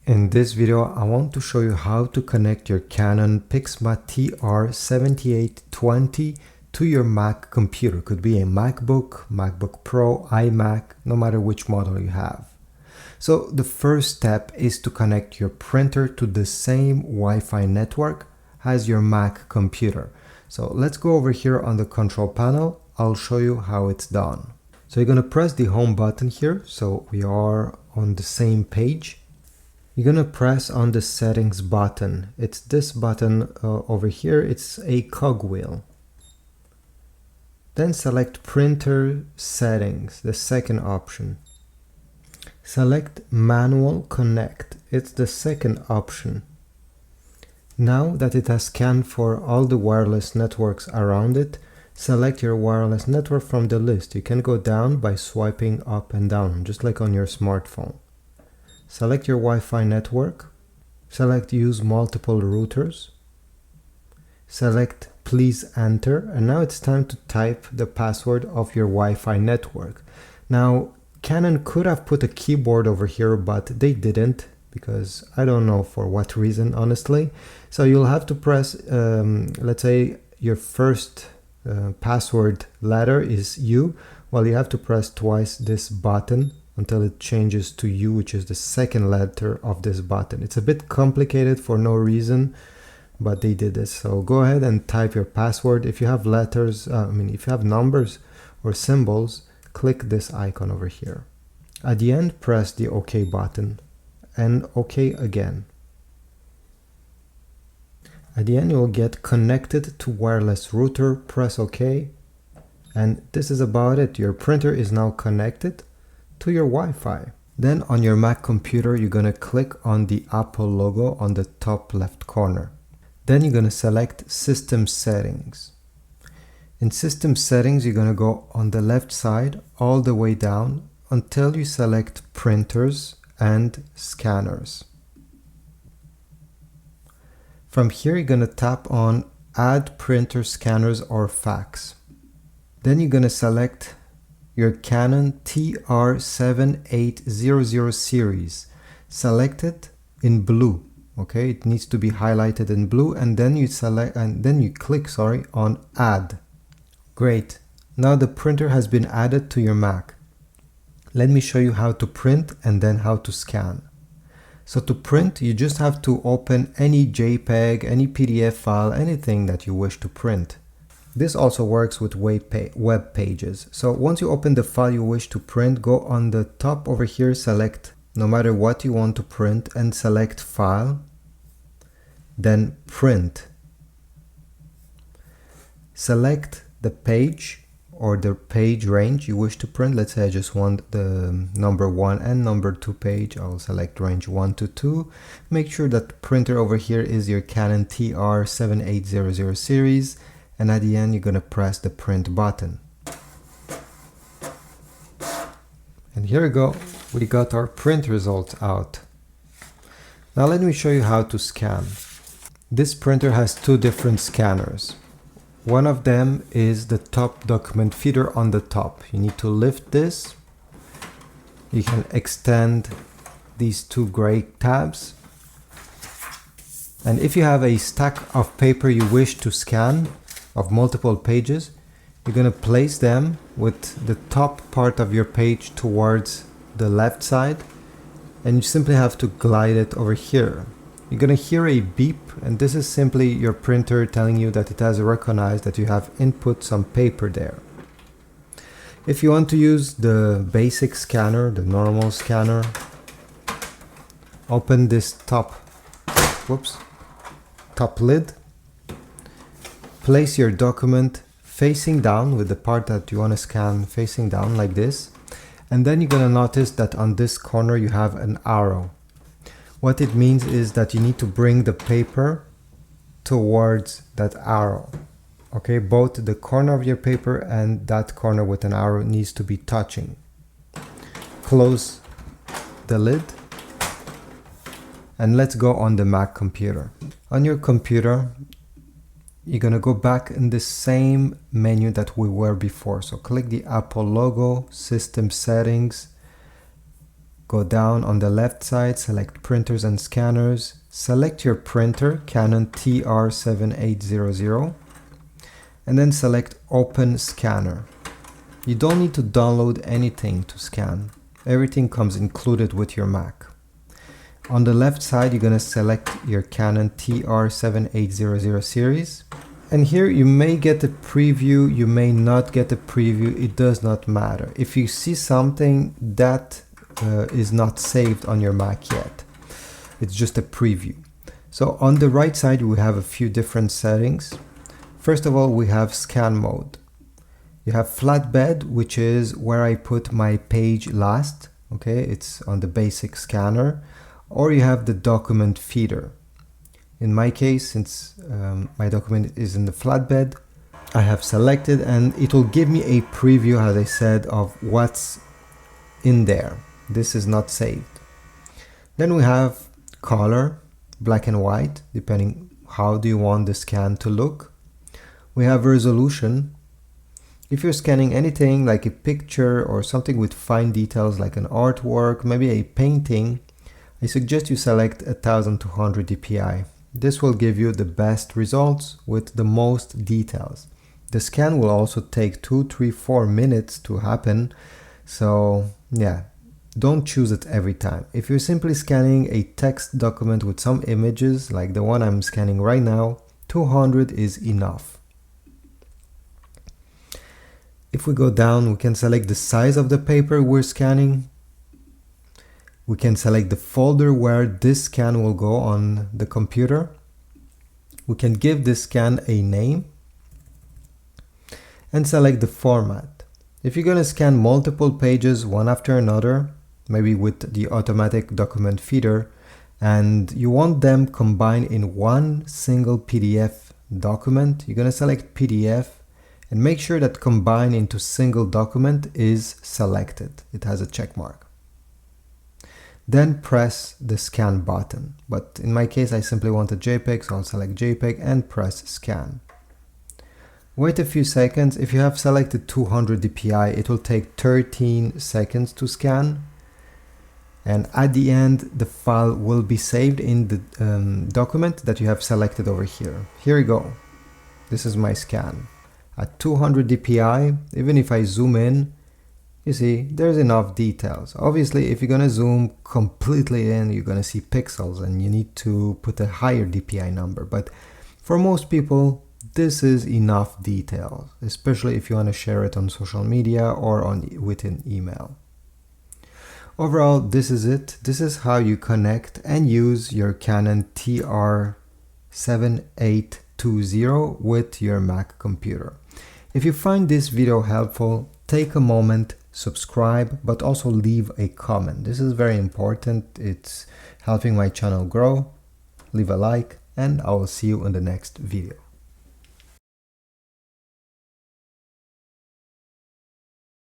In this video, I want to show you how to connect your Canon Pixma TR7820 to your Mac computer. Could be a MacBook, MacBook Pro, iMac, no matter which model you have. So the first step is to connect your printer to the same Wi-Fi network as your Mac computer. So let's go over here on the control panel. I'll show you how it's done. So you're going to press the home button here. So we are on the same page. You're going to press on the settings button. It's this button over here. It's a cogwheel. Then select printer settings, the second option. Select manual connect. It's the second option. Now that it has scanned for all the wireless networks around it, select your wireless network from the list. You can go down by swiping up and down, just like on your smartphone. Select your Wi-Fi network. Select use multiple routers. Select please enter. And now it's time to type the password of your Wi-Fi network. Now, Canon could have put a keyboard over here, but they didn't, because I don't know for what reason, honestly. So you'll have to press, let's say your first password letter is U. Well, you have to press twice this button until it changes to U, which is the second letter of this button. It's a bit complicated for no reason, but they did this. So go ahead and type your password. If you have letters, if you have numbers or symbols, click this icon over here. At the end, press the OK button and OK again. At the end, you'll get connected to wireless router. Press OK. And this is about it. Your printer is now connected to your Wi-Fi. Then on your Mac computer, you're going to click on the Apple logo on the top left corner. Then you're going to select System Settings. In System Settings, you're going to go on the left side all the way down until you select Printers and Scanners. From here, you're going to tap on Add Printer, Scanners or Fax. Then you're going to select your Canon TR7820 series. Select it in blue. Okay, it needs to be highlighted in blue, and then you click on Add. Great. Now the printer has been added to your Mac. Let me show you how to print and then how to scan. So to print, you just have to open any JPEG, any PDF file, anything that you wish to print. This also works with web pages. So once you open the file you wish to print, go on the top over here, select no matter what you want to print and select File, then Print. Select the page or the page range you wish to print. Let's say I just want the number 1 and number 2 page. I'll select range 1 to 2. Make sure that the printer over here is your Canon TR7820 series. And at the end, you're going to press the print button. And here we go. We got our print results out. Now let me show you how to scan. This printer has two different scanners. One of them is the top document feeder on the top. You need to lift this. You can extend these two gray tabs. And if you have a stack of paper you wish to scan, of multiple pages, you're going to place them with the top part of your page towards the left side, and you simply have to glide it over here. You're going to hear a beep, and this is simply your printer telling you that it has recognized that you have input some paper there. If you want to use the basic scanner, the normal scanner, open this top lid. Place your document facing down with the part that you want to scan facing down like this. And then you're going to notice that on this corner you have an arrow. What it means is that you need to bring the paper towards that arrow. Okay, both the corner of your paper and that corner with an arrow needs to be touching. Close the lid. And let's go on the Mac computer. On your computer, you're going to go back in the same menu that we were before. So click the Apple logo, System Settings, go down on the left side, select printers and scanners, select your printer, Canon TR7820, and then select open scanner. You don't need to download anything to scan. Everything comes included with your Mac. On the left side, you're going to select your Canon TR7800 series. And here you may get a preview, you may not get a preview, it does not matter. If you see something that is not saved on your Mac yet, it's just a preview. So on the right side, we have a few different settings. First of all, we have scan mode. You have flatbed, which is where I put my page last. Okay, it's on the basic scanner. Or you have the document feeder. In my case, since my document is in the flatbed, I have selected, and it will give me a preview, as I said, of what's in there. This is not saved. Then we have color, black and white, depending how do you want the scan to look. We have resolution. If you're scanning anything like a picture or something with fine details like an artwork, maybe a painting, I suggest you select 1200 dpi. This will give you the best results with the most details. The scan will also take 2, 3, 4 minutes to happen. So yeah, don't choose it every time. If you're simply scanning a text document with some images, like the one I'm scanning right now, 200 is enough. If we go down, we can select the size of the paper we're scanning. We can select the folder where this scan will go on the computer. We can give this scan a name and select the format. If you're going to scan multiple pages one after another, maybe with the automatic document feeder, and you want them combined in one single PDF document, you're going to select PDF and make sure that combine into single document is selected. It has a check mark. Then press the scan button. But in my case, I simply want a JPEG, so I'll select JPEG and press scan. Wait a few seconds. If you have selected 200 dpi, it will take 13 seconds to scan. And at the end, the file will be saved in the document that you have selected over here. Here we go. This is my scan. At 200 dpi, even if I zoom in, you see, there's enough details. Obviously, if you're going to zoom completely in, you're going to see pixels and you need to put a higher DPI number. But for most people, this is enough details, especially if you want to share it on social media or with an email. Overall, this is it. This is how you connect and use your Canon TR7820 with your Mac computer. If you find this video helpful, take a moment, subscribe, but also leave a comment. This is very important. It's helping my channel grow. Leave a like, and I will see you in the next video.